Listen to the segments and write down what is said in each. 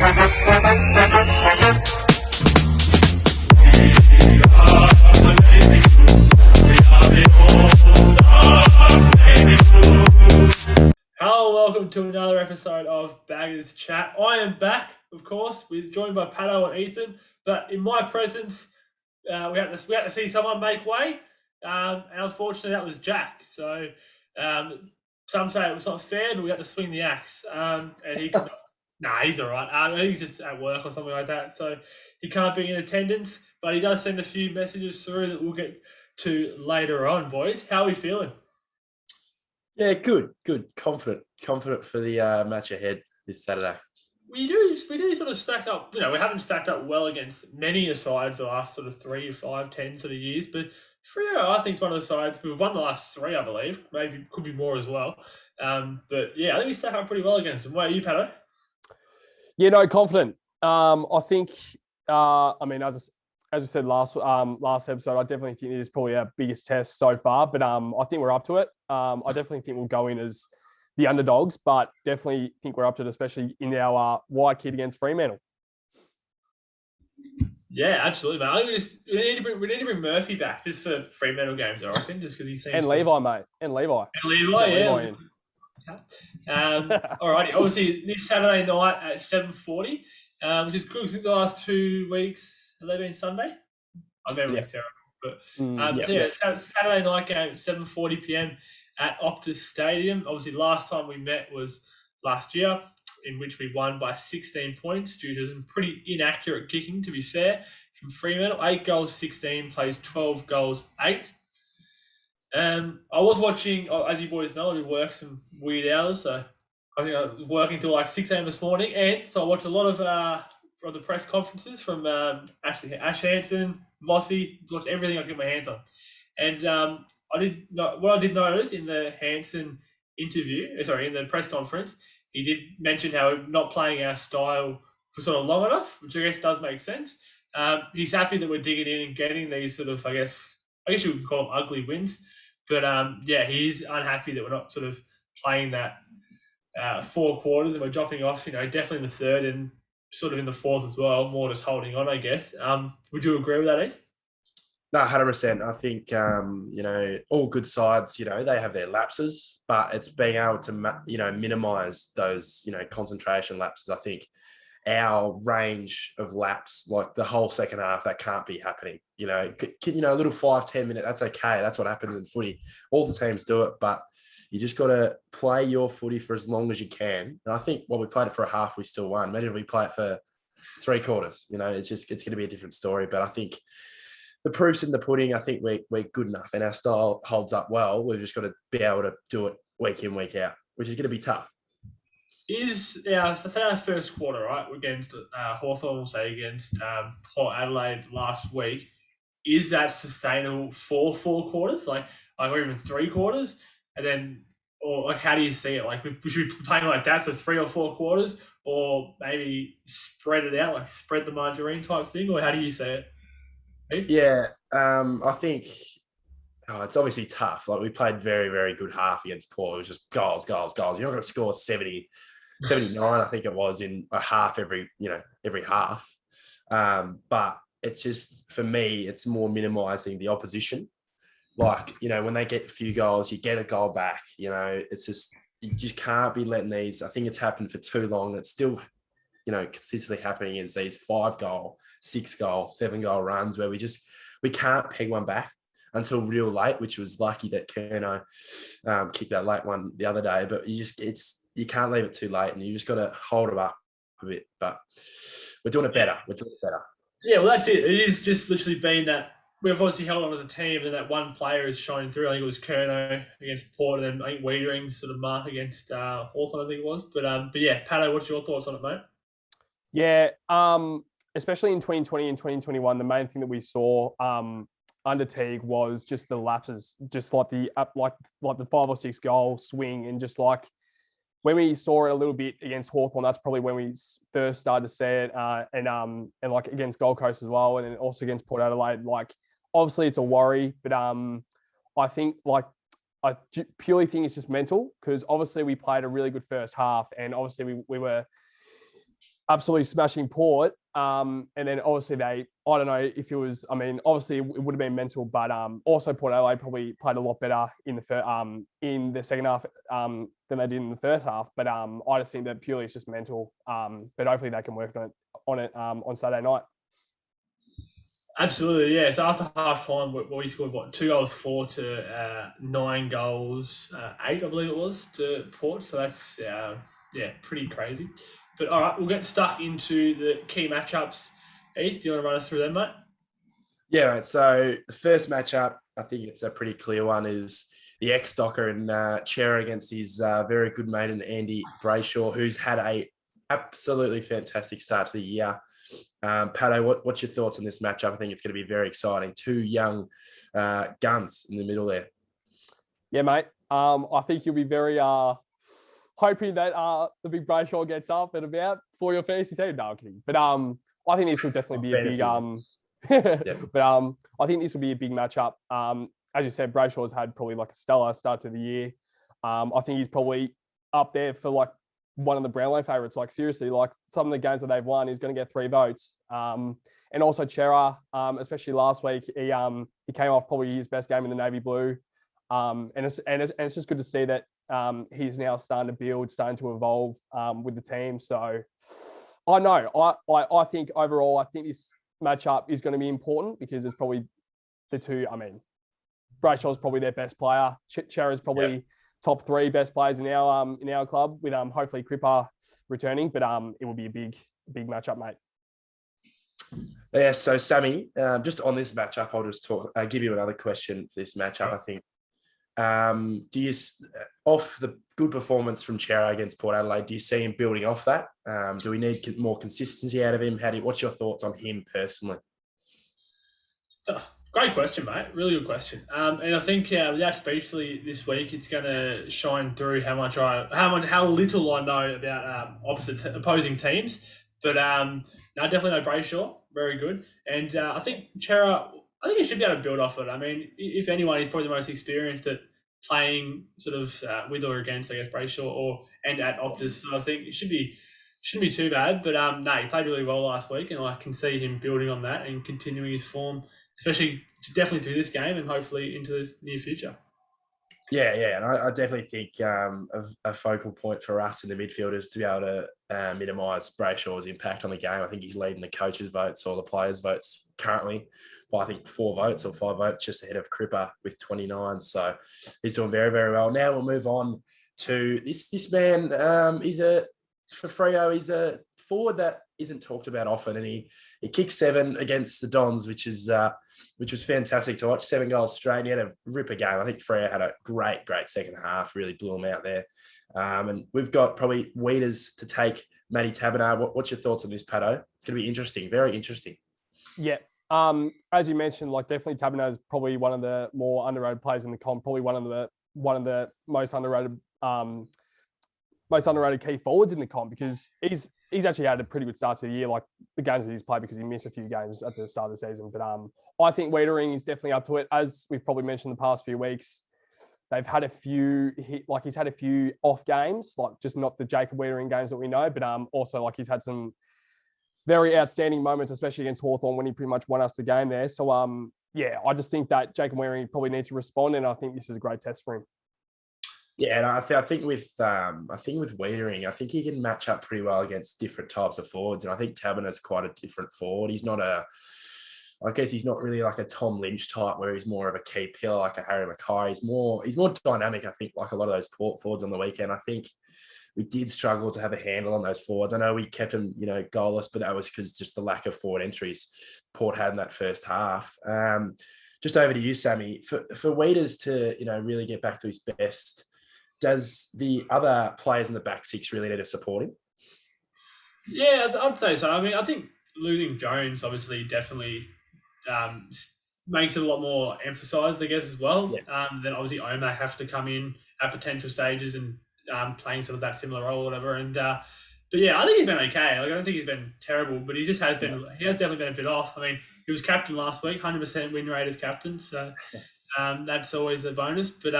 Hello, welcome to another episode of Baggers Chat. I am back, of course, joined by Pato and Ethan. But in my presence, we had to see someone make way, and unfortunately, that was Jack. So some say it was not fair, but we had to swing the axe. And he could not. Nah, he's all right. I think he's just at work or something like that, so he can't be in attendance. But he does send a few messages through that we'll get to later on, boys. How are we feeling? Yeah, good. Confident for the match ahead this Saturday. We do sort of stack up. You know, we haven't stacked up well against many sides the last sort of 3, 5, 10 sort of years, but Freo, I think, is one of the sides we've won the last 3, I believe. Maybe could be more as well. But yeah, I think we stack up pretty well against them. What are you, Pato? Yeah, no, confident. I think. I mean, as we said last episode, I definitely think it is probably our biggest test so far. But I think we're up to it. I definitely think we'll go in as the underdogs, but definitely think we're up to it, especially in our white kit against Fremantle. Yeah, absolutely, mate. I think we need to bring Murphy back just for Fremantle games, I reckon, just because he seems Levi, mate, and Levi, yeah. Alrighty, obviously this Saturday night at 7:40, which is good because the last 2 weeks have they been Sunday? I remember it's terrible, but Saturday night game at 7:40 p.m. at Optus Stadium. Obviously, last time we met was last year, in which we won by 16 points due to some pretty inaccurate kicking, to be fair, from Fremantle. 8 goals, 16 plays, 12 goals, 8. I was watching, as you boys know, we work some weird hours, so I think I was working till like 6 a.m. this morning, and so I watched a lot of the press conferences from Ash Hansen, Vossi, watched everything I could get my hands on. And what I did notice in the Hansen in the press conference, he did mention how we're not playing our style for sort of long enough, which I guess does make sense. He's happy that we're digging in and getting these sort of, I guess you would call them ugly wins. But he's unhappy that we're not sort of playing that 4 quarters and we're dropping off, definitely in the third and sort of in the fourth as well, more just holding on, I guess. Would you agree with that, Eve? No, 100%. I think, all good sides, they have their lapses, but it's being able to, minimise those, concentration lapses. I think our range of laps, like the whole second half, that can't be happening. A little 5-10 minute, that's okay. That's what happens in footy. All the teams do it, but you just got to play your footy for as long as you can. And I think, we played it for a half, we still won. Imagine if we play it for 3 quarters. It's going to be a different story. But I think the proof's in the pudding. I think we're good enough and our style holds up well. We've just got to be able to do it week in, week out, which is going to be tough. Say our first quarter, right, against Hawthorn, we'll say against Port Adelaide last week, is that sustainable for 4 quarters, or even 3 quarters? And then, or how do you see it? We should be playing like that for 3 or 4 quarters, or maybe spread it out, spread the margarine type thing, or how do you see it? Heath? Yeah, I think it's obviously tough. We played very, very good half against Port. It was just goals. You're not going to score 70, 79, I think it was, in a half every half. But it's just, for me, it's more minimising the opposition. When they get a few goals, you get a goal back. It's just, you just can't be letting these. I think it's happened for too long. It's still, consistently happening, is these 5-goal, 6-goal, 7-goal runs where we can't peg one back until real late, which was lucky that Curnow kicked that late one the other day. But you can't leave it too late, and you just got to hold it up a bit. But we're doing it better. Yeah, well, that's it. It is just literally been that we've obviously held on as a team, and that one player is shining through. I think it was Curnow against Port, and then I think Wiedering's sort of mark against Hawthorn, I think it was. But yeah, Pato, what's your thoughts on it, mate? Yeah, especially in 2020 and 2021, the main thing that we saw under Teague was just the lapses, just like the 5 or 6 goal swing, and just like when we saw it a little bit against Hawthorn, that's probably when we first started to see it, and like against Gold Coast as well, and then also against Port Adelaide. Obviously it's a worry, but I think I purely think it's just mental, because obviously we played a really good first half, and obviously we were absolutely smashing Port. And then obviously I don't know if it was, obviously it would have been mental, but also Port Adelaide probably played a lot better in the second half than they did in the first half. But I just think that purely it's just mental. But hopefully they can work on it on Saturday night. Absolutely, yeah. So after half time, we scored 2 goals 4 to 9 goals 8, I believe it was, to Port. So that's pretty crazy. But all right, we'll get stuck into the key matchups. Heath, do you want to run us through them, mate? Yeah, right. So the first matchup, I think it's a pretty clear one, is the ex-Docker and Chair against his very good mate and Andy Brayshaw, who's had a absolutely fantastic start to the year. Pato, what's your thoughts on this matchup? I think it's going to be very exciting. 2 young guns in the middle there. Yeah, mate. I think you'll be very hoping that the big Brayshaw gets up and about for your fantasy team. No, I'm kidding. But I think this will definitely be a big but I think this will be a big matchup. As you said, Brayshaw's had probably like a stellar start to the year. I think he's probably up there for like one of the Brownlow favourites. Like seriously, like some of the games that they've won, he's going to get 3 votes. And also Chera, especially last week, he came off probably his best game in the navy blue. And it's just good to see that he's now starting to build, starting to evolve with the team. So I know I think overall, I think this matchup is going to be important because it's probably the two. Brayshaw's probably their best player. Chera's probably top 3 best players in our club, with hopefully Cripper returning. But it will be a big matchup, mate. Yeah. So Sammy, just on this matchup, I'll just give you another question for this matchup. I think. Do you, off the good performance from Chera against Port Adelaide, do you see him building off that? Do we need more consistency out of him? What's your thoughts on him personally? Great question, mate. Really good question. And I think without Speechley this week, it's going to shine through how little I know about opposing teams. But definitely no Brayshaw, very good. And I think Chera, I think he should be able to build off it. If anyone, he's probably the most experienced at playing sort of with or against, I guess, Brayshaw and at Optus. So I think it shouldn't be too bad. But he played really well last week, and I can see him building on that and continuing his form, especially definitely through this game and hopefully into the near future. Yeah, and I definitely think a focal point for us in the midfielders to be able to minimise Brayshaw's impact on the game. I think he's leading the coaches' votes or the players' votes currently by, I think, 4 votes or 5 votes, just ahead of Cripper with 29. So he's doing very, very well. Now we'll move on to this man. For Freo, he's a forward that isn't talked about often, and he kicked 7 against the Dons, which was fantastic to watch. 7 goals straight. He had a ripper game. I think Freo had a great second half. Really blew him out there. And we've got probably Weeders to take Matty Taberner. What's your thoughts on this, Pato? It's going to be interesting. Very interesting. Yeah. As you mentioned, like definitely Taberner is probably one of the more underrated players in the comp. Probably one of the most underrated key forwards in the comp, because he's actually had a pretty good start to the year, like the games that he's played, because he missed a few games at the start of the season. But I think Wiedering is definitely up to it. As we've probably mentioned the past few weeks, they've had a few he's had a few off games, like just not the Jacob Wiedering games that we know, but also like he's had some very outstanding moments, especially against Hawthorn when he pretty much won us the game there. So I just think that Jacob Wiedering probably needs to respond, and I think this is a great test for him. Yeah, and I think with Wiedering, I think he can match up pretty well against different types of forwards. And I think Taberner's quite a different forward. He's not he's not really like a Tom Lynch type where he's more of a key pillar like a Harry Mackay. He's more dynamic, I think, like a lot of those Port forwards on the weekend. I think we did struggle to have a handle on those forwards. I know we kept them, goalless, but that was because just the lack of forward entries Port had in that first half. Just over to you, Sammy. For Weeders to, really get back to his best, does the other players in the back six really need to support him? Yeah, I'd say so. I think losing Jones obviously definitely makes it a lot more emphasised, I guess, as well. Yeah. Then obviously Oma have to come in at potential stages and playing sort of that similar role or whatever. And but yeah, I think he's been okay. Like I don't think he's been terrible, but he just has been. Yeah. He has definitely been a bit off. He was captain last week, 100% win rate as captain, so that's always a bonus. But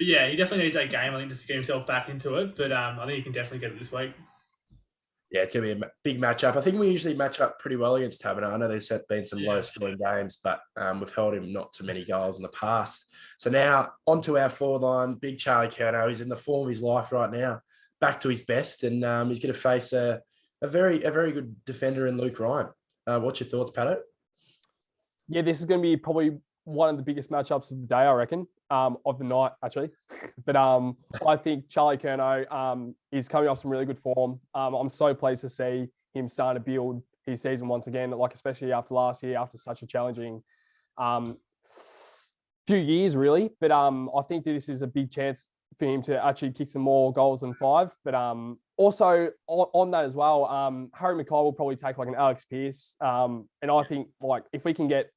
yeah, he definitely needs that game, I think, just to get himself back into it. But I think he can definitely get it this week. Yeah, it's going to be a big matchup. I think we usually match up pretty well against Taberner. I know there's been some low-scoring games, but we've held him not too many goals in the past. So now onto our forward line, big Charlie Curnow. He's in the form of his life right now, back to his best, and he's going to face a very good defender in Luke Ryan. What's your thoughts, Pato? Yeah, this is going to be probably one of the biggest matchups of the day, I reckon, of the night, actually. But I think Charlie Curnow is coming off some really good form. I'm so pleased to see him starting to build his season once again, like especially after last year, after such a challenging few years, really. But I think that this is a big chance for him to actually kick some more goals than 5. But also on that as well, Harry Mackay will probably take like an Alex Pearce. And I think like if we can get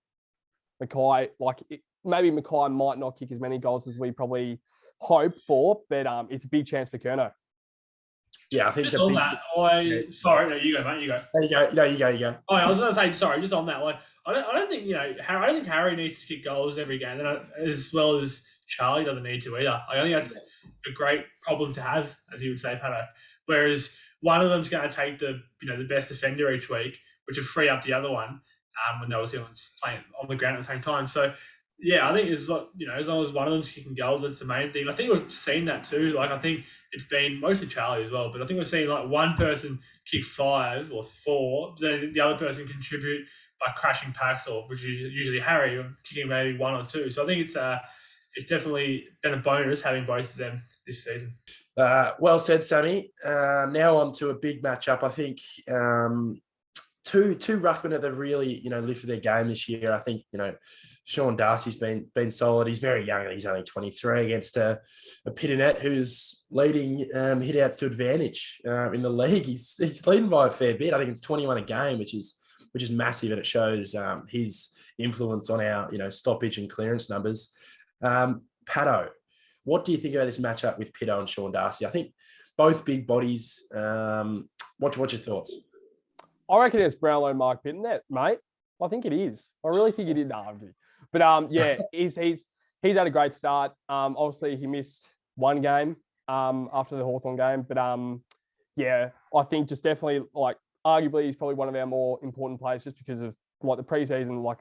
Mackay, maybe Mackay might not kick as many goals as we probably hope for, but it's a big chance for Curnow. Yeah, I think just on that. Sorry, no, you go, mate. You go. There you go. No, you go. Oh, I was going to say, sorry, just on that. Like, I don't think I don't think Harry needs to kick goals every game, as well as Charlie doesn't need to either. I think that's a great problem to have, as you would say, Pato. Whereas one of them's going to take the best defender each week, which will free up the other one when they're obviously playing on the ground at the same time. So, yeah, I think as long as one of them's kicking goals, that's the main thing. I think we've seen that too. Like, I think it's been mostly Charlie as well, but I think we've seen like one person kick 5 or 4, then the other person contribute by crashing packs, or which is usually Harry, or kicking maybe 1 or 2. So I think it's definitely been a bonus having both of them this season. Well said, Sammy. Now on to a big matchup. I think two ruckmen that have really lifted their game this year. I think Sean Darcy's been solid. He's very young and he's only 23 against a Pitternet who's leading hit-outs to advantage in the league. He's leading by a fair bit. I think it's 21 a game, which is massive, and it shows his influence on our stoppage and clearance numbers. Pato, what do you think about this matchup with Pitto and Sean Darcy? I think both big bodies. What's your thoughts? I reckon it's Brownlow and Mark Pitternet, mate. I think it is. I really think it is. But yeah, he's had a great start. Obviously, he missed one game after the Hawthorn game. But yeah, I think just definitely, like, arguably, he's probably one of our more important players just because of like the preseason. Like,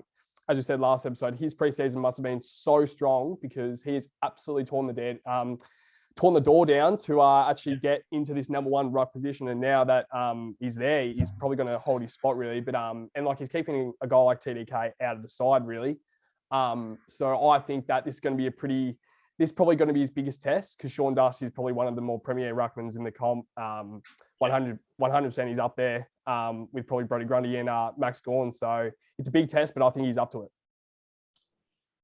as you said last episode, his preseason must have been so strong because he has absolutely torn the door down to actually get into this number 1 ruck position. And now that he's there, he's probably going to hold his spot really. But and like he's keeping a guy like TDK out of the side really. So I think that this is going to be this is probably going to be his biggest test because Sean Darcy is probably one of the more premier ruckmans in the comp. 100% he's up there with probably Brody Grundy and Max Gawn. So it's a big test, but I think he's up to it.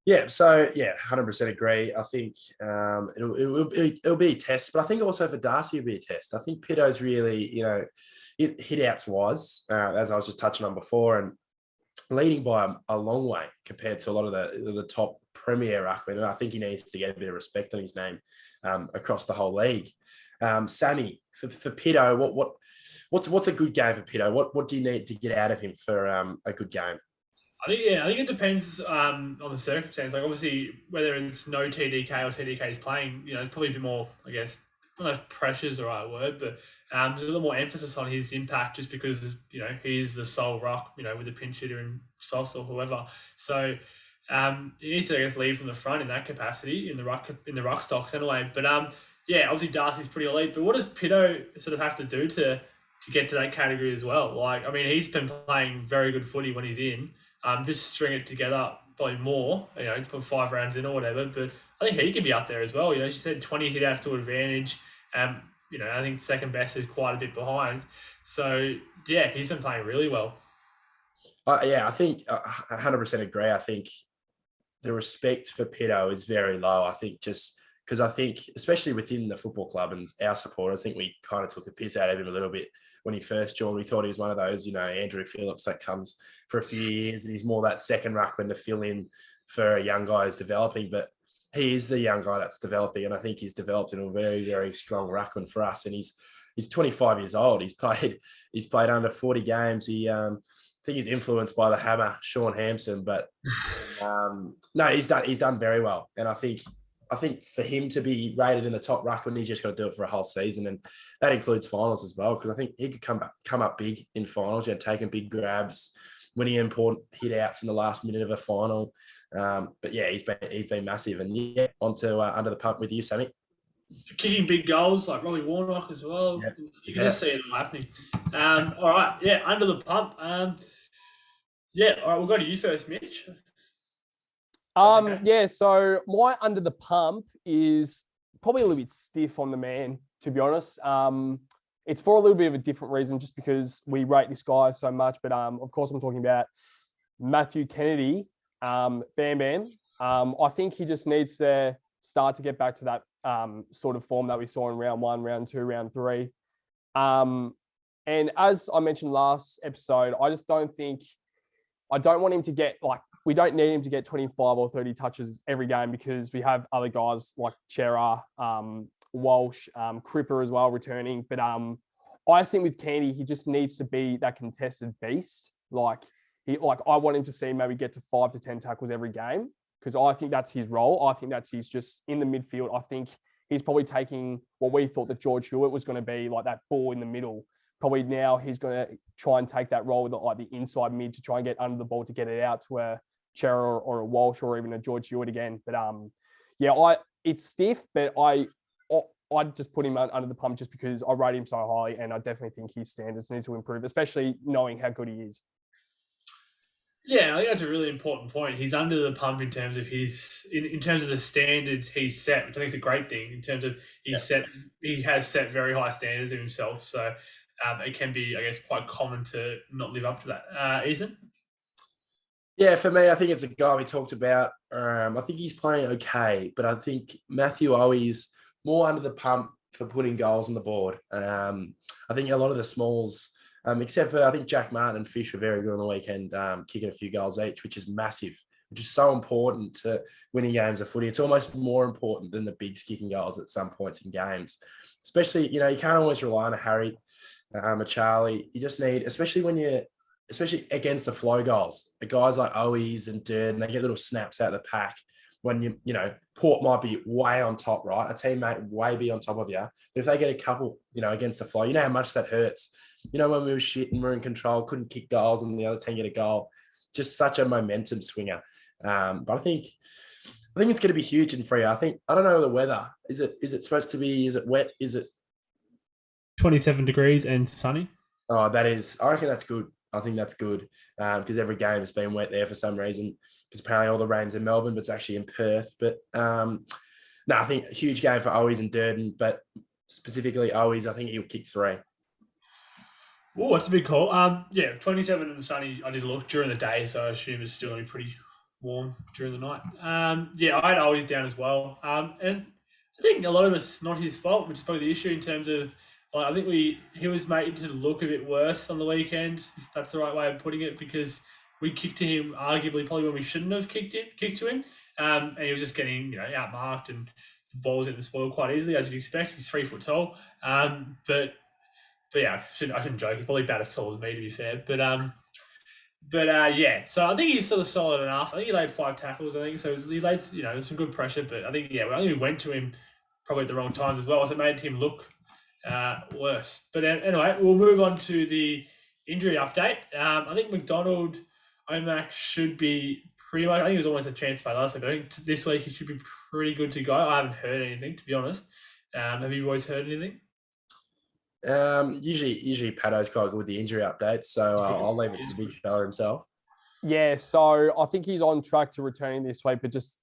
Yeah, so 100% agree. I think it'll be a test, but I think also for Darcy it'll be a test. I think Pitto's really, hit-outs wise, as I was just touching on before, and leading by a long way compared to a lot of the top premier ruckmen. And I think he needs to get a bit of respect on his name across the whole league. Sammy, for Pitto, what's a good game for Pitto? What do you need to get out of him for a good game? I think it depends on the circumstance. Like, obviously, whether it's no TDK or TDK is playing, it's probably a bit more, I guess, I don't know if pressure's the right word, but there's a little more emphasis on his impact just because, he's the sole ruck, with a pinch hitter and Sauce or whoever. So he needs to, I guess, lead from the front in that capacity in the ruck stocks anyway. But obviously Darcy's pretty elite. But what does Pitto sort of have to do to get to that category as well? Like, I mean, he's been playing very good footy when he's in. Just string it together, probably more, put 5 rounds in or whatever. But I think he can be up there as well. She said 20 hit-outs to advantage. I think second best is quite a bit behind. So, yeah, he's been playing really well. I think 100% agree. I think the respect for Pitto is very low. I think just because I think, especially within the football club and our supporters, I think we kind of took a piss out of him a little bit when he first joined. We thought he was one of those, Andrew Phillips that comes for a few years and he's more that second ruckman to fill in for a young guy who's developing. But he is the young guy that's developing, and I think he's developed into a very, very strong ruckman for us. And he's 25 years old. He's played under 40 games. I think he's influenced by the hammer, Sean Hampson, but no, he's done very well. And I think I think for him to be rated in the top ruckman, he's just got to do it for a whole season, and that includes finals as well. Because I think he could come up big in finals, taking big grabs, winning important hit outs in the last minute of a final. But yeah, he's been massive. And yeah, onto under the pump with you, Sammy. Kicking big goals like Robbie Warnock as well. Yep. You can just see it all happening. All right, yeah, under the pump. Yeah, all right, we'll go to you first, Mitch. Okay. Yeah, so my under the pump is probably a little bit stiff on the man, to be honest. It's for a little bit of a different reason, just because we rate this guy so much. But of course, I'm talking about Matthew Kennedy, Bam Bam. I think he just needs to start to get back to that sort of form that we saw in round 1, round 2, round 3. And as I mentioned last episode, I don't want him to get we don't need him to get 25 or 30 touches every game, because we have other guys like Chera, Walsh, Cripper as well returning. But I think with Candy, he just needs to be that contested beast. I want him to see maybe get to 5 to 10 tackles every game, because I think that's his role. I think that's he's just in the midfield. I think he's probably taking what we thought that George Hewitt was going to be, like that ball in the middle. Probably now he's going to try and take that role with the inside mid to try and get under the ball to get it out to a Chera or a Walsh or even a George Hewitt again. But it's stiff, but I'd just put him under the pump just because I rate him so highly, and I definitely think his standards need to improve, especially knowing how good he is. Yeah, I think that's a really important point. He's under the pump in terms of in terms of the standards he's set, which I think is a great thing. In terms of he has set very high standards of himself, so it can be, I guess, quite common to not live up to that. Ethan? Yeah, for me, I think it's a guy we talked about. I think he's playing okay, but I think Matthew Owi's more under the pump for putting goals on the board. I think a lot of the smalls, except for I think Jack Martin and Fish were very good on the weekend, kicking a few goals each, which is massive, which is so important to winning games of footy. It's almost more important than the bigs kicking goals at some points in games. Especially, you can't always rely on a Harry, a Charlie. You just need, especially against the flow goals, the guys like Owies and Durden, they get little snaps out of the pack when Port might be way on top, right? A teammate way be on top of you. But if they get a couple, against the flow, you know how much that hurts. When we were shit and we were in control, couldn't kick goals and the other team get a goal. Just such a momentum swinger. But I think it's going to be huge in Freo. I don't know the weather. Is it supposed to be, is it wet? Is it 27 degrees and sunny? Oh, I reckon that's good. I think that's good because every game has been wet there for some reason, because apparently all the rain's in Melbourne, but it's actually in Perth. But I think a huge game for Owies and Durden, but specifically Owies, I think he'll kick 3. Oh, that's a big call. 27 and sunny, I did look during the day, so I assume it's still going to be pretty warm during the night. I had Owies down as well. And I think a lot of it's not his fault, which is probably the issue in terms of, I think he was made to look a bit worse on the weekend, if that's the right way of putting it, because we kicked to him arguably probably when we shouldn't have kicked to him, and he was just getting outmarked, and the ball was getting spoiled quite easily, as you'd expect. He's 3 foot tall, but yeah, I shouldn't joke. He's probably about as tall as me, to be fair. So I think he's sort of solid enough. I think he laid 5 tackles. I think so. He laid some good pressure, but I think we went to him probably at the wrong times as well, so it made him look worse. But anyway, we'll move on to the injury update. I think McDonald, Omac should be pretty much, I think it was almost a chance by last week, but I think this week he should be pretty good to go. I haven't heard anything, to be honest. Have you always heard anything? Usually Pato's quite good with the injury updates, so I'll leave it to the big fella himself. Yeah, so I think he's on track to returning this week, but just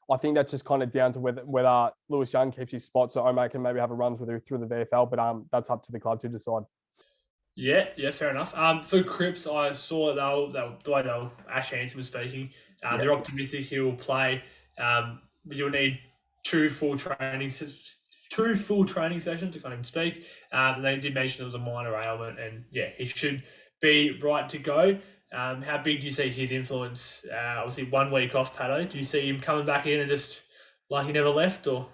I think that's just kind of down to whether Lewis Young keeps his spot, so Omar can maybe have a run through the VFL, but that's up to the club to decide. Yeah, fair enough. For Cripps, I saw the way Ash Hansen was speaking. They're optimistic he will play. You'll need 2 full training sessions. I can't even speak. They did mention there was a minor ailment, and he should be right to go. How big do you see his influence? Obviously, 1 week off, Pato. Do you see him coming back in and just like he never left, or?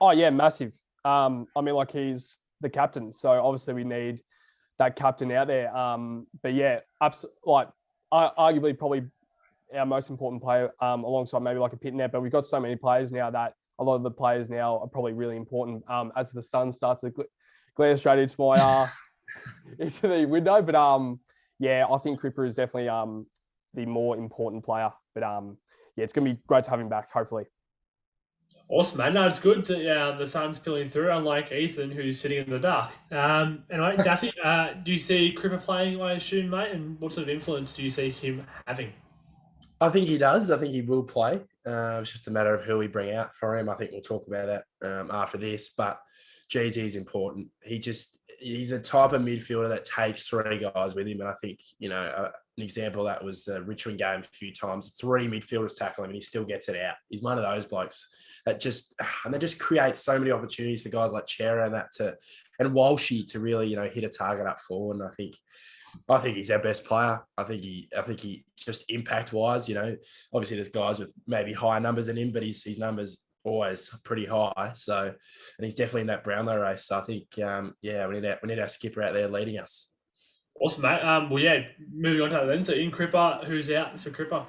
Oh yeah, massive. He's the captain, so obviously we need that captain out there. But yeah, arguably probably our most important player alongside maybe like a Pitnet, but we've got so many players now that a lot of the players now are probably really important as the sun starts to glare straight into my into the window. But yeah, I think Cripper is definitely the more important player. But yeah, it's going to be great to have him back, hopefully. Awesome, man. No, it's good that the sun's peeling through, unlike Ethan, who's sitting in the dark. Anyway, Daffy, do you see Cripper playing, I assume, mate? And what sort of influence do you see him having? I think he does. I think he will play. It's just a matter of who we bring out for him. I think we'll talk about that after this. But, geez, he's important. He's a type of midfielder that takes three guys with him. And I think, an example of that was the Richmond game a few times. Three midfielders tackle him and he still gets it out. He's one of those blokes that just creates so many opportunities for guys like Chera and Walshy to really, hit a target up forward. And I think he's our best player. I think he just impact wise, obviously there's guys with maybe higher numbers than him, but his numbers always pretty high. So, and he's definitely in that Brownlow race. So I think, we need our skipper out there leading us. Awesome, mate. Well, yeah, moving on to that then. So in Cripper, who's out for Cripper?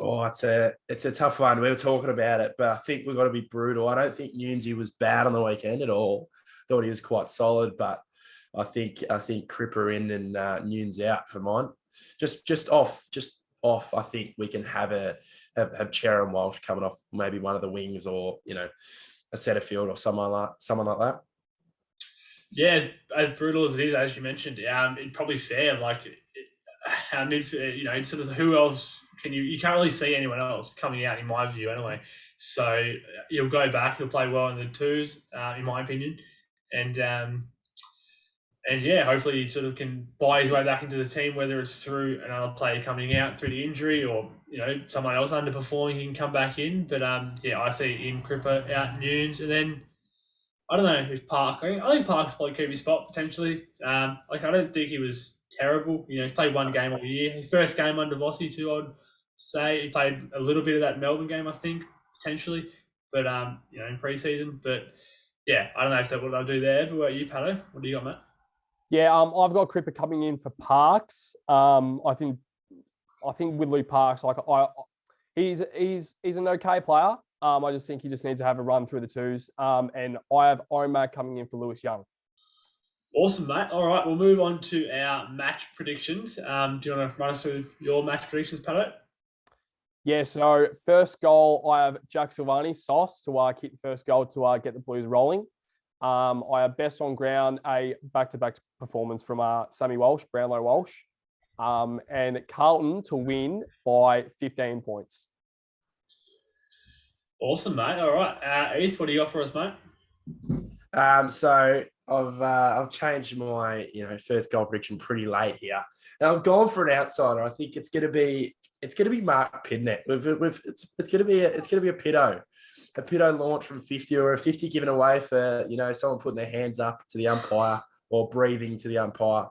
Oh, it's a tough one. We were talking about it, but I think we've got to be brutal. I don't think Newnesy was bad on the weekend at all. Thought he was quite solid, but I think Cripper in and Nunes out for mine. Just off. I think we can have Chera and Walsh coming off maybe one of the wings or a centre field or someone like that. Yeah, as brutal as it is, as you mentioned, it's probably fair. Like, sort of who else can you can't really see anyone else coming out in my view anyway. So he'll go back. He'll play well in the twos, in my opinion, and yeah, hopefully he sort of can buy his way back into the team, whether it's through another player coming out through the injury or someone else underperforming, he can come back in. But yeah, I see in Cripper out Nunes, and then I don't know if Park. I think Park's probably keep his spot potentially. I don't think he was terrible. He's played one game all year. His first game under Vossi too, I'd say. He played a little bit of that Melbourne game, I think, potentially. But in pre-season. But yeah, I don't know if that's what they'll do there. But what about you, Pato? What do you got, mate? Yeah, I've got Cripper coming in for Parks. I think with Luke Parks, he's an okay player. I just think he just needs to have a run through the twos. And I have Omar coming in for Lewis Young. Awesome, mate. All right, we'll move on to our match predictions. Do you want to run us through your match predictions, Pato? Yeah, so first goal, I have Jack Silvani, Sauce, to kick the first goal to get the Blues rolling. I have best on ground, a back-to-back performance from Sammy Walsh, Brownlow Walsh. And Carlton to win by 15 points. Awesome, mate. All right. Heath, what do you got for us, mate? So I've changed my first goal prediction pretty late here. Now I've gone for an outsider. I think it's going to be Mark Pidnet. It's going to be a Piddo. A Piddo launch from 50 or a 50 given away for someone putting their hands up to the umpire or breathing to the umpire.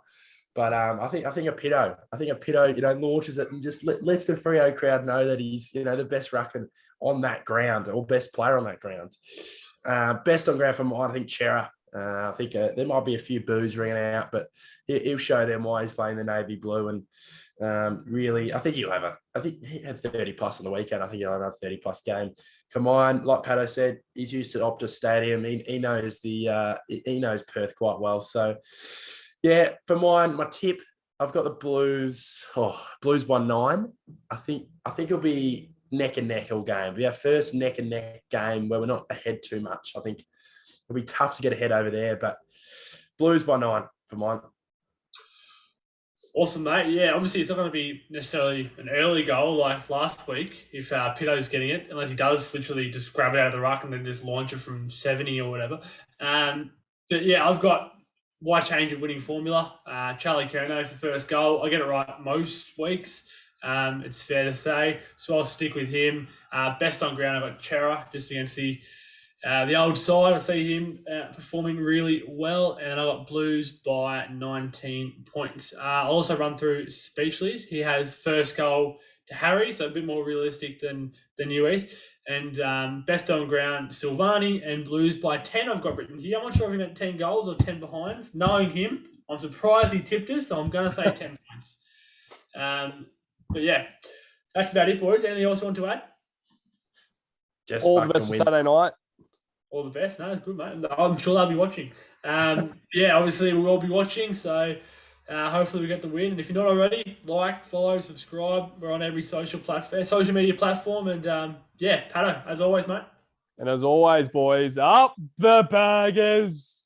But I think a Piddo. I think a Piddo launches it and just lets the Freo crowd know that he's the best ruckman on that ground or best player on that ground. Best on ground for mine, I think Chera. I think there might be a few boos ringing out, but he'll show them why he's playing the navy blue. And really, I think he had 30 plus on the weekend. I think he'll have a 30 plus game. For mine, like Pato said, he's used to Optus Stadium. He knows he knows Perth quite well. So yeah, for mine, my tip, I've got the Blues. Blues 1-9. I think it'll be neck and neck all game. It'll be our first neck and neck game where we're not ahead too much. I think it'll be tough to get ahead over there, but Blues by 9 for mine. Awesome, mate. Yeah, obviously it's not going to be necessarily an early goal like last week if Pito's getting it, unless he does literally just grab it out of the ruck and then just launch it from 70 or whatever. But yeah, I've got why change a winning formula. Charlie Curnow for first goal. I get it right most weeks. It's fair to say. So I'll stick with him. Best on ground, I've got Chera just against the old side. I see him performing really well, and I got Blues by 19 points. I'll also run through Speechlys. He has first goal to Harry, so a bit more realistic than you, East. And best on ground, Silvani, and Blues by 10. I've got written here. I'm not sure if he meant 10 goals or 10 behinds. Knowing him, I'm surprised he tipped us, so I'm going to say 10 points. But yeah, that's about it, boys. Anything else you want to add? Just all the best for Saturday night. All the best. No, good, mate. I'm sure they'll be watching. Yeah, obviously we'll all be watching. So hopefully we get the win. And if you're not already, like, follow, subscribe. We're on every social media platform. And yeah, Pato, as always, mate. And as always, boys, up the Baggers.